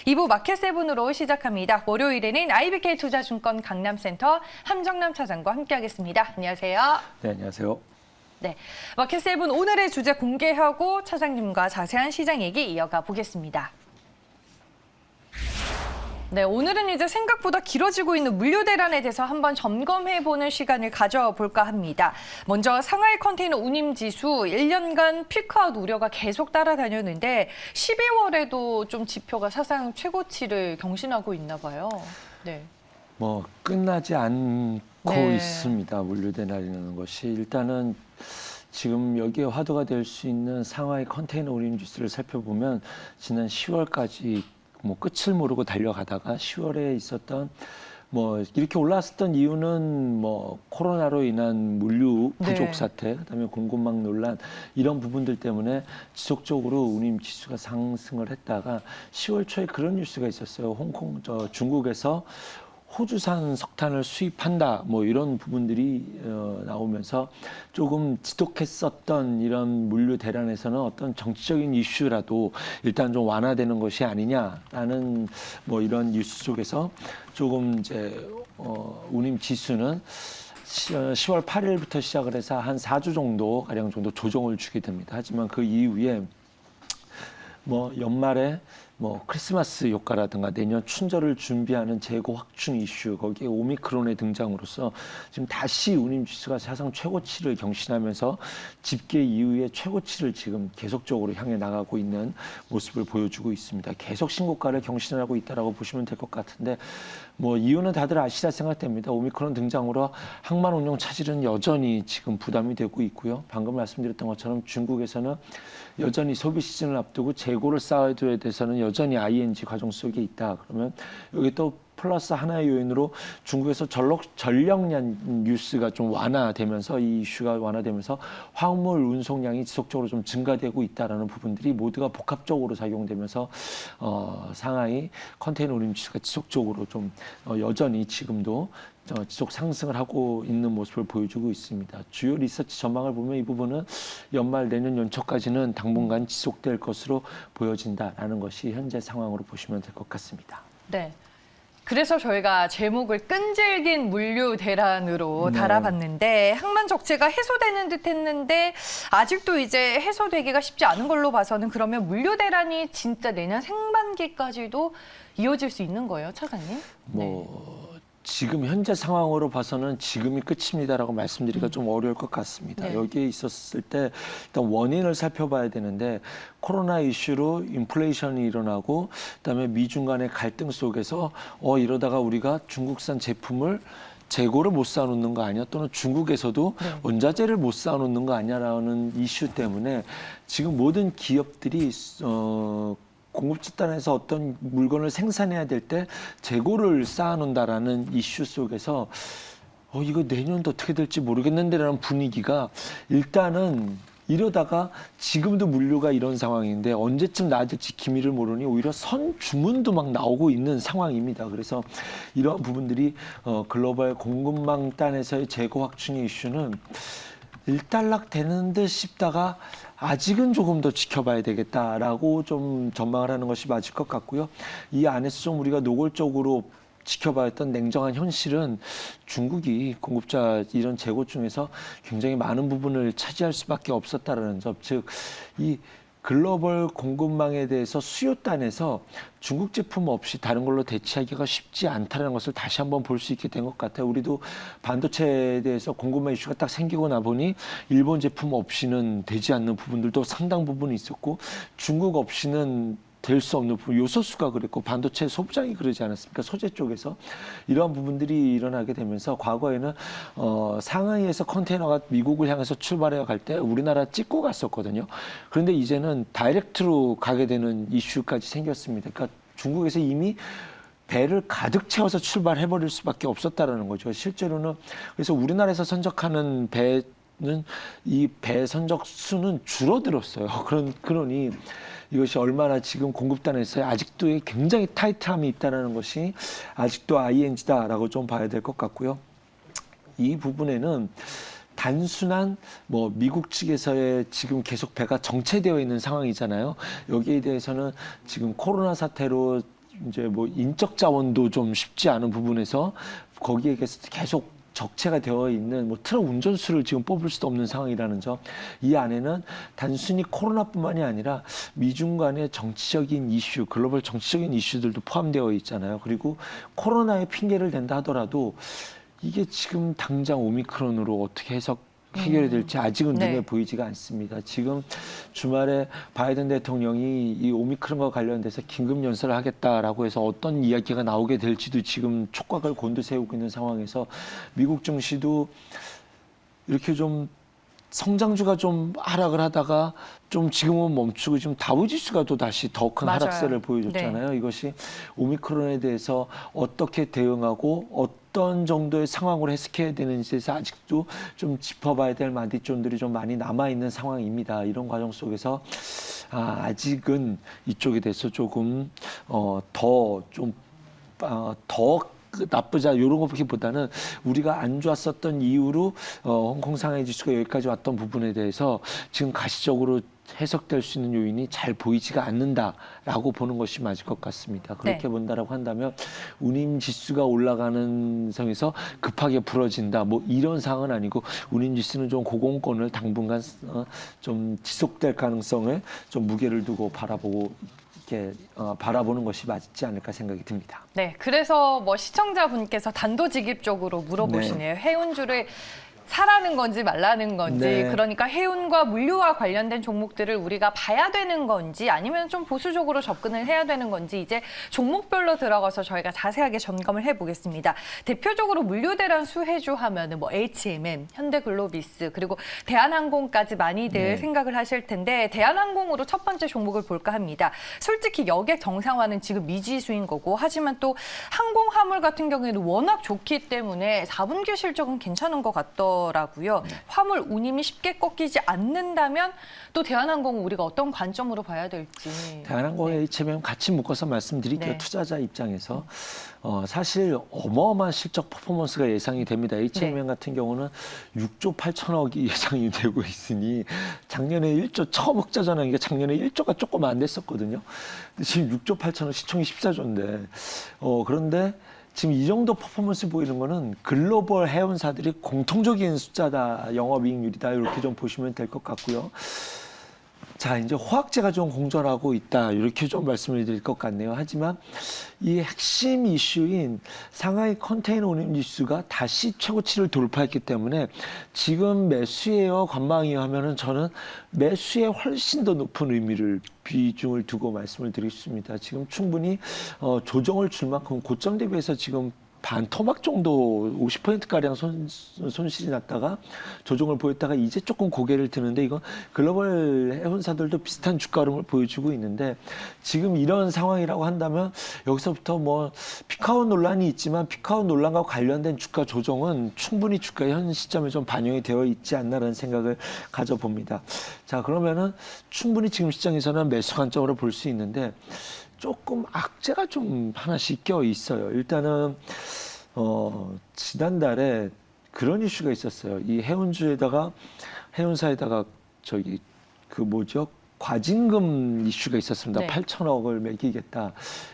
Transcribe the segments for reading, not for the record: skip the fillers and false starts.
2부 마켓세븐으로 시작합니다. 월요일에는 IBK 투자증권 강남센터 함정남 차장과 함께하겠습니다. 안녕하세요. 네, 안녕하세요. 네, 마켓세븐 오늘의 주제 공개하고 차장님과 자세한 시장 얘기 이어가 보겠습니다. 네, 오늘은 이제 생각보다 길어지고 있는 물류 대란에 대해서 한번 점검해보는 시간을 가져볼까 합니다. 먼저 상하이 컨테이너 운임 지수 1년간 피크아웃 우려가 계속 따라다녔는데 12월에도 좀 지표가 사상 최고치를 경신하고 있나 봐요. 네. 뭐 끝나지 않고 네. 있습니다. 물류 대란이라는 것이 일단은 지금 여기에 화두가 될 수 있는 상하이 컨테이너 운임 지수를 살펴보면 지난 10월까지 뭐 끝을 모르고 달려가다가 10월에 있었던 뭐 이렇게 올랐었던 이유는 뭐 코로나로 인한 물류 부족 사태, 그다음에 공급망 논란 이런 부분들 때문에 지속적으로 운임 지수가 상승을 했다가 10월 초에 그런 뉴스가 있었어요. 중국에서 호주산 석탄을 수입한다, 뭐 이런 부분들이 나오면서 조금 지독했었던 이런 물류 대란에서는 어떤 정치적인 이슈라도 일단 좀 완화되는 것이 아니냐라는 뭐 이런 뉴스 속에서 조금 이제 운임 지수는 10월 8일부터 시작을 해서 한 4주 정도 가량 정도 조정을 주게 됩니다. 하지만 그 이후에 뭐 연말에 뭐 크리스마스 효과라든가 내년 춘절을 준비하는 재고 확충 이슈, 거기에 오미크론의 등장으로서 지금 다시 운임 지수가 사상 최고치를 경신하면서 집계 이후에 최고치를 지금 계속적으로 향해 나가고 있는 모습을 보여주고 있습니다. 계속 신고가를 경신하고 있다라고 보시면 될 것 같은데 뭐 이유는 다들 아시라 생각됩니다. 오미크론 등장으로 항만 운용 차질은 여전히 지금 부담이 되고 있고요. 방금 말씀드렸던 것처럼 중국에서는 여전히 소비 시즌을 앞두고 재고를 쌓아둬야 돼서는 여전히 ING 과정 속에 있다. 그러면 여기 또 플러스 하나의 요인으로 중국에서 전력량 뉴스가 좀 완화되면서 이 이슈가 완화되면서 화물 운송량이 지속적으로 좀 증가되고 있다라는 부분들이 모두가 복합적으로 작용되면서 상하이 컨테이너 운임 지수가 지속적으로 좀 여전히 지금도 지속 상승을 하고 있는 모습을 보여주고 있습니다. 주요 리서치 전망을 보면 이 부분은 연말 내년 연초까지는 당분간 지속될 것으로 보여진다라는 것이 현재 상황으로 보시면 될 것 같습니다. 네. 그래서 저희가 제목을 끈질긴 물류 대란으로 달아봤는데 항만 적체가 해소되는 듯 했는데 아직도 이제 해소되기가 쉽지 않은 걸로 봐서는 그러면 물류 대란이 진짜 내년 상반기까지도 이어질 수 있는 거예요, 차장님? 지금 현재 상황으로 봐서는 지금이 끝입니다라고 말씀드리기가 좀 어려울 것 같습니다. 네. 여기에 있었을 때 일단 원인을 살펴봐야 되는데 코로나 이슈로 인플레이션이 일어나고 그다음에 미중 간의 갈등 속에서 이러다가 우리가 중국산 제품을 재고를 못 쌓아놓는 거 아니야? 또는 중국에서도 원자재를 못 쌓아놓는 거 아니야라는 이슈 때문에 지금 모든 기업들이 공급집단에서 어떤 물건을 생산해야 될 때 재고를 쌓아놓는다라는 이슈 속에서 이거 내년도 어떻게 될지 모르겠는데라는 분위기가 일단은 이러다가 지금도 물류가 이런 상황인데 언제쯤 나아질지 기미를 모르니 오히려 선주문도 막 나오고 있는 상황입니다. 그래서 이러한 부분들이 글로벌 공급망 단에서의 재고 확충의 이슈는 일단락 되는 듯 싶다가 아직은 조금 더 지켜봐야 되겠다라고 좀 전망을 하는 것이 맞을 것 같고요. 이 안에서 좀 우리가 노골적으로 지켜봐야 했던 냉정한 현실은 중국이 공급자 이런 재고 중에서 굉장히 많은 부분을 차지할 수밖에 없었다라는 점, 즉 이 글로벌 공급망에 대해서 수요단에서 중국 제품 없이 다른 걸로 대체하기가 쉽지 않다는 것을 다시 한번 볼 수 있게 된 것 같아요. 우리도 반도체에 대해서 공급망 이슈가 딱 생기고 나 보니 일본 제품 없이는 되지 않는 부분들도 상당 부분 있었고 중국 없이는 될 수 없는 부분, 요소수가 그랬고 반도체 소부장이 그러지 않았습니까? 소재 쪽에서 이러한 부분들이 일어나게 되면서 과거에는 상하이에서 컨테이너가 미국을 향해서 출발해 갈 때 우리나라 찍고 갔었거든요. 그런데 이제는 다이렉트로 가게 되는 이슈까지 생겼습니다. 그러니까 중국에서 이미 배를 가득 채워서 출발해버릴 수밖에 없었다라는 거죠. 실제로는 그래서 우리나라에서 선적하는 배는 이 배 선적 수는 줄어들었어요. 그러니 이것이 얼마나 지금 공급단에서 아직도 굉장히 타이트함이 있다는 것이 아직도 ING다라고 좀 봐야 될 것 같고요. 이 부분에는 단순한 뭐 미국 측에서의 지금 계속 배가 정체되어 있는 상황이잖아요. 여기에 대해서는 지금 코로나 사태로 이제 뭐 인적 자원도 좀 쉽지 않은 부분에서 거기에 계속 적체가 되어 있는 뭐 트럭 운전수를 지금 뽑을 수도 없는 상황이라는 점. 이 안에는 단순히 코로나뿐만이 아니라 미중 간의 정치적인 이슈, 글로벌 정치적인 이슈들도 포함되어 있잖아요. 그리고 코로나의 핑계를 댄다 하더라도 이게 지금 당장 오미크론으로 어떻게 해결이 될지 아직은 눈에 네. 보이지가 않습니다. 지금 주말에 바이든 대통령이 이 오미크론과 관련돼서 긴급 연설을 하겠다라고 해서 어떤 이야기가 나오게 될지도 지금 촉각을 곤두세우고 있는 상황에서 미국 증시도 이렇게 좀 성장주가 좀 하락을 하다가 좀 지금은 멈추고 지금 다우지수가 또 다시 더 큰 맞아요. 하락세를 보여줬잖아요. 이것이 오미크론에 대해서 어떻게 대응하고 어떤 정도의 상황으로 해석해야 되는지에 대해서 아직도 좀 짚어봐야 될 만디존들이 좀 많이 남아있는 상황입니다. 이런 과정 속에서 아직은 이쪽에 대해서 조금 더 나쁘자 이런 것보다는 우리가 안 좋았었던 이유로 홍콩 상하이 지수가 여기까지 왔던 부분에 대해서 지금 가시적으로 해석될 수 있는 요인이 잘 보이지가 않는다라고 보는 것이 맞을 것 같습니다. 그렇게 네. 본다라고 한다면 운임 지수가 올라가는 성에서 급하게 부러진다 뭐 이런 상황은 아니고 운임 지수는 좀 고공권을 당분간 좀 지속될 가능성에 좀 무게를 두고 바라보는 것이 맞지 않을까 생각이 듭니다. 네, 그래서 뭐 시청자분께서 단도직입적으로 물어보시네요. 해운주를 사라는 건지 말라는 건지, 네. 그러니까 해운과 물류와 관련된 종목들을 우리가 봐야 되는 건지 아니면 좀 보수적으로 접근을 해야 되는 건지 이제 종목별로 들어가서 저희가 자세하게 점검을 해보겠습니다. 대표적으로 물류대란 수혜주 하면은 뭐 HMM, 현대글로비스 그리고 대한항공까지 많이들 네. 생각을 하실 텐데 대한항공으로 첫 번째 종목을 볼까 합니다. 솔직히 여객 정상화는 지금 미지수인 거고 하지만 또 항공화물 같은 경우에는 워낙 좋기 때문에 4분기 실적은 괜찮은 것 같더라고요. 화물 운임이 쉽게 꺾이지 않는다면 또 대한항공은 우리가 어떤 관점으로 봐야 될지. 대한항공의 HMM 같이 묶어서 말씀드릴게요. 네. 투자자 입장에서 사실 어마어마한 실적 퍼포먼스가 예상이 됩니다. HMM 같은 경우는 6조 8천억이 예상이 되고 있으니 작년에 1조 처음 흑자 전환한 게 작년에 1조가 조금 안 됐었거든요. 근데 지금 6조 8천억 시총이 14조인데 그런데 지금 이 정도 퍼포먼스 보이는 거는 글로벌 해운사들이 공통적인 숫자다, 영업이익률이다 이렇게 좀 보시면 될 것 같고요. 자, 이제 화학재가 좀 공존하고 있다 이렇게 좀 말씀을 드릴 것 같네요. 하지만 이 핵심 이슈인 상하이 컨테이너 운임 지수가 다시 최고치를 돌파했기 때문에 지금 매수예요, 관망이요 하면은 저는 매수에 훨씬 더 높은 비중을 두고 말씀을 드리겠습니다. 지금 충분히 조정을 줄 만큼 고점 대비해서 지금 반토막 정도 50%가량 손실이 났다가 조정을 보였다가 이제 조금 고개를 드는데 이건 글로벌 해운사들도 비슷한 주가 흐름을 보여주고 있는데 지금 이런 상황이라고 한다면 여기서부터 뭐 피카오 논란이 있지만 피카오 논란과 관련된 주가 조정은 충분히 주가 현 시점에 좀 반영이 되어 있지 않나라는 생각을 가져봅니다. 자, 그러면은 충분히 지금 시장에서는 매수 관점으로 볼 수 있는데 조금 악재가 좀 하나씩 껴 있어요. 일단은 지난달에 그런 이슈가 있었어요. 이 해운사에다가 과징금 이슈가 있었습니다. 네. 8천억을 매기겠다.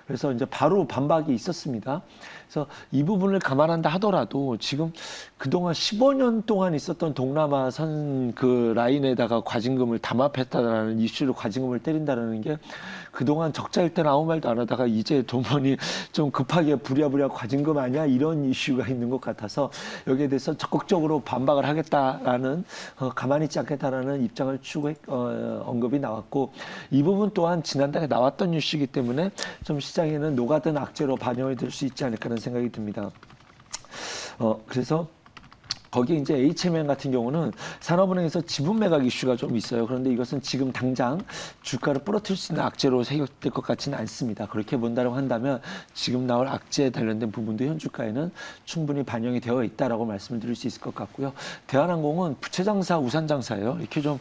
그래서 이제 바로 반박이 있었습니다. 그래서 이 부분을 감안한다 하더라도 지금 그동안 15년 동안 있었던 동남아선 그 라인에다가 과징금을 담합했다라는 이슈로 과징금을 때린다라는 게 그동안 적자일 때는 아무 말도 안 하다가 이제 돈번이 좀 급하게 부랴부랴 과징금 아니야 이런 이슈가 있는 것 같아서 여기에 대해서 적극적으로 반박을 하겠다라는 가만히 있지 않겠다라는 입장을 언급이 나왔고 이 부분 또한 지난달에 나왔던 이슈이기 때문에 좀 시장에는 녹아든 악재로 반영이 될 수 있지 않을까라는 생각이 듭니다. 그래서 거기에 이제 HMM 같은 경우는 산업은행에서 지분 매각 이슈가 좀 있어요. 그런데 이것은 지금 당장 주가를 부러뜨릴 수 있는 악재로 해결될 것 같지는 않습니다. 그렇게 본다고 한다면 지금 나올 악재에 관련된 부분도 현 주가에는 충분히 반영이 되어 있다라고 말씀을 드릴 수 있을 것 같고요. 대한항공은 부채 장사, 우산 장사예요. 이렇게 좀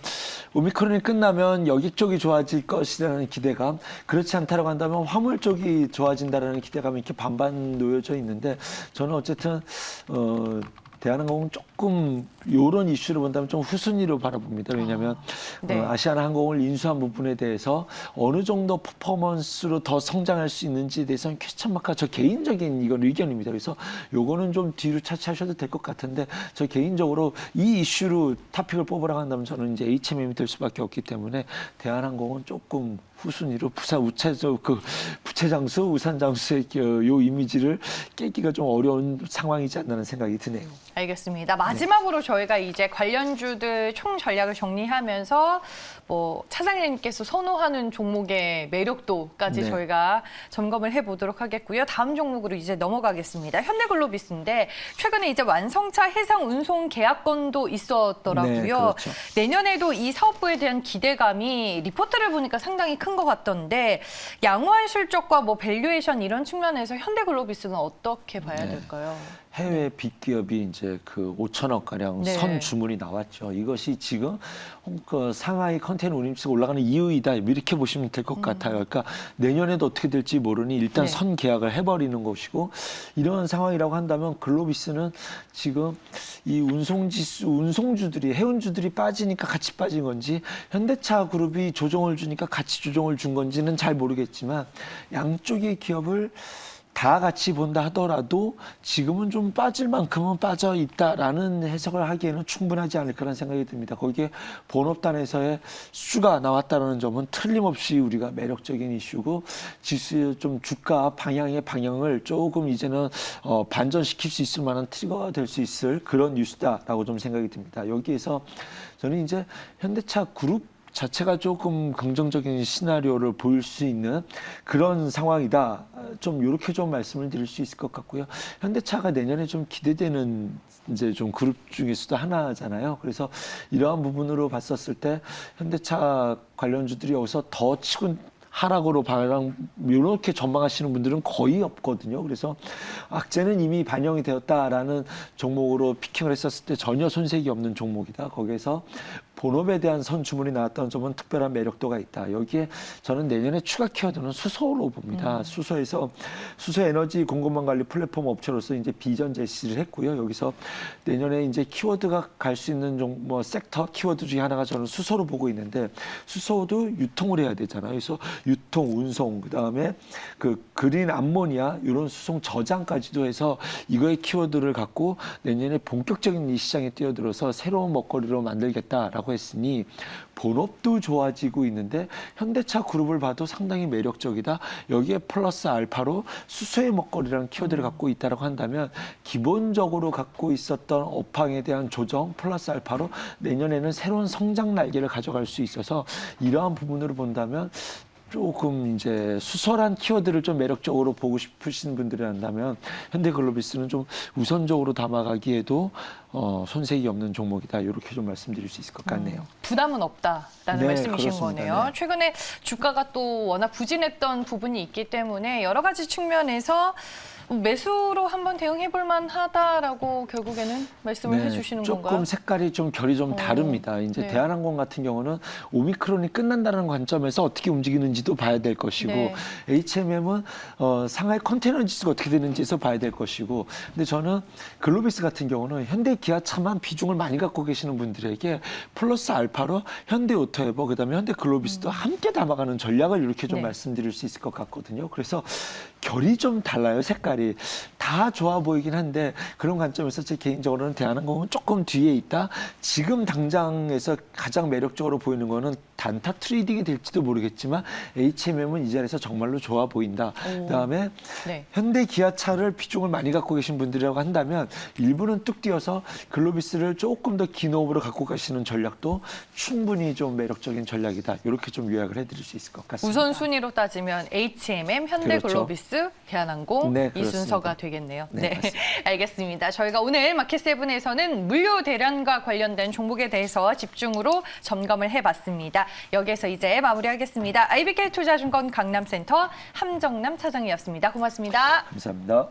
오미크론이 끝나면 여기 쪽이 좋아질 것이라는 기대감, 그렇지 않다라고 한다면 화물 쪽이 좋아진다라는 기대감이 이렇게 반반 놓여져 있는데 저는 어쨌든 대한항공은 조금 이런 이슈를 본다면 좀 후순위로 바라봅니다. 왜냐하면 네. 아시아나항공을 인수한 부분에 대해서 어느 정도 퍼포먼스로 더 성장할 수 있는지에 대해서는 퀘스천 마크가 저 개인적인 이건 의견입니다. 그래서 요거는 좀 뒤로 차치하셔도 될 것 같은데 저 개인적으로 이 이슈로 토픽을 뽑으라고 한다면 저는 이제 HMM이 될 수밖에 없기 때문에 대한항공은 조금 후순위로 부채장수, 우산장수의 요 이미지를 깨기가 좀 어려운 상황이지 않나는 생각이 드네요. 알겠습니다. 마지막으로 저희가 이제 관련주들 총 전략을 정리하면서 뭐 차장님께서 선호하는 종목의 매력도까지 네. 저희가 점검을 해보도록 하겠고요. 다음 종목으로 이제 넘어가겠습니다. 현대글로비스인데 최근에 이제 완성차 해상 운송 계약건도 있었더라고요. 네, 그렇죠. 내년에도 이 사업부에 대한 기대감이 리포트를 보니까 상당히 큰 것 같던데 양호한 실적과 뭐 밸류에이션 이런 측면에서 현대글로비스는 어떻게 봐야 될까요? 해외 빅기업이 이제 그 5천억 가량 네. 선 주문이 나왔죠. 이것이 지금 그 상하이 컨테이너 운임치가 올라가는 이유이다. 이렇게 보시면 될 것 같아요. 그러니까 내년에도 어떻게 될지 모르니 일단 네. 선 계약을 해버리는 것이고 이런 상황이라고 한다면 글로비스는 지금 이 운송주들이 해운주들이 빠지니까 같이 빠진 건지 현대차 그룹이 조정을 주니까 같이 조정을 준 건지는 잘 모르겠지만 양쪽의 기업을 다 같이 본다 하더라도 지금은 좀 빠질 만큼은 빠져 있다라는 해석을 하기에는 충분하지 않을까라는 생각이 듭니다. 거기에 본업단에서의 수주가 나왔다는 점은 틀림없이 우리가 매력적인 이슈고 지수의 좀 주가 방향을 조금 이제는 반전시킬 수 있을 만한 트리거가 될 수 있을 그런 뉴스다라고 좀 생각이 듭니다. 여기에서 저는 이제 현대차 그룹 자체가 조금 긍정적인 시나리오를 보일 수 있는 그런 상황이다. 좀 이렇게 좀 말씀을 드릴 수 있을 것 같고요. 현대차가 내년에 좀 기대되는 이제 좀 그룹 중에서도 하나잖아요. 그래서 이러한 부분으로 봤었을 때 현대차 관련주들이 여기서 더 치고 하락으로 이렇게 전망하시는 분들은 거의 없거든요. 그래서 악재는 이미 반영이 되었다라는 종목으로 피킹을 했었을 때 전혀 손색이 없는 종목이다. 거기에서 본업에 대한 선주문이 나왔다는 점은 특별한 매력도가 있다. 여기에 저는 내년에 추가 키워드는 수소로 봅니다. 수소에서 수소 에너지 공급망 관리 플랫폼 업체로서 이제 비전 제시를 했고요. 여기서 내년에 이제 키워드가 갈 수 있는 뭐 섹터 키워드 중에 하나가 저는 수소로 보고 있는데 수소도 유통을 해야 되잖아요. 그래서 유통, 운송, 그다음에 그 그린 암모니아 이런 수송 저장까지도 해서 이거의 키워드를 갖고 내년에 본격적인 이 시장에 뛰어들어서 새로운 먹거리로 만들겠다라고 했으니 본업도 좋아지고 있는데 현대차 그룹을 봐도 상당히 매력적이다. 여기에 플러스 알파로 수소의 먹거리라는 키워드를 갖고 있다고 한다면 기본적으로 갖고 있었던 업황에 대한 조정 플러스 알파로 내년에는 새로운 성장 날개를 가져갈 수 있어서 이러한 부분으로 본다면 조금 이제 수설한 키워드를 좀 매력적으로 보고 싶으신 분들이 한다면 현대글로비스는 좀 우선적으로 담아가기에도 손색이 없는 종목이다. 이렇게 좀 말씀드릴 수 있을 것 같네요. 부담은 없다라는 네, 말씀이신 그렇습니다. 거네요. 네. 최근에 주가가 또 워낙 부진했던 부분이 있기 때문에 여러 가지 측면에서 매수로 한번 대응해볼 만하다라고 결국에는 말씀을 해주시는 조금 건가요? 색깔이 좀 결이 좀 다릅니다. 이제 네. 대한항공 같은 경우는 오미크론이 끝난다는 관점에서 어떻게 움직이는지도 봐야 될 것이고 네. HMM은 상하이 컨테이너 지수가 어떻게 되는지에서 봐야 될 것이고 근데 저는 글로비스 같은 경우는 현대 기아차만 비중을 많이 갖고 계시는 분들에게 플러스 알파로 현대 오토에버 그다음에 현대 글로비스도 함께 담아가는 전략을 이렇게 좀 네. 말씀드릴 수 있을 것 같거든요. 그래서 결이 좀 달라요. 색깔이 다 좋아 보이긴 한데 그런 관점에서 제 개인적으로는 대한항공은 조금 뒤에 있다. 지금 당장에서 가장 매력적으로 보이는 거는 단타 트레이딩이 될지도 모르겠지만 HMM은 이 자리에서 정말로 좋아 보인다. 그다음에 네. 현대 기아차를 비중을 많이 갖고 계신 분들이라고 한다면 일부는 뚝 뛰어서 글로비스를 조금 더 긴 호흡으로 갖고 가시는 전략도 충분히 좀 매력적인 전략이다. 이렇게 좀 요약을 해드릴 수 있을 것 같습니다. 우선순위로 따지면 HMM, 현대글로비스, 대한항공 네, 이 그렇습니다. 순서가 되겠네요. 네, 네, 맞습니다. 알겠습니다. 저희가 오늘 마켓세븐에서는 물류 대란과 관련된 종목에 대해서 집중으로 점검을 해봤습니다. 여기에서 이제 마무리하겠습니다. IBK 투자증권 강남센터 함정남 차장이었습니다. 고맙습니다. 감사합니다.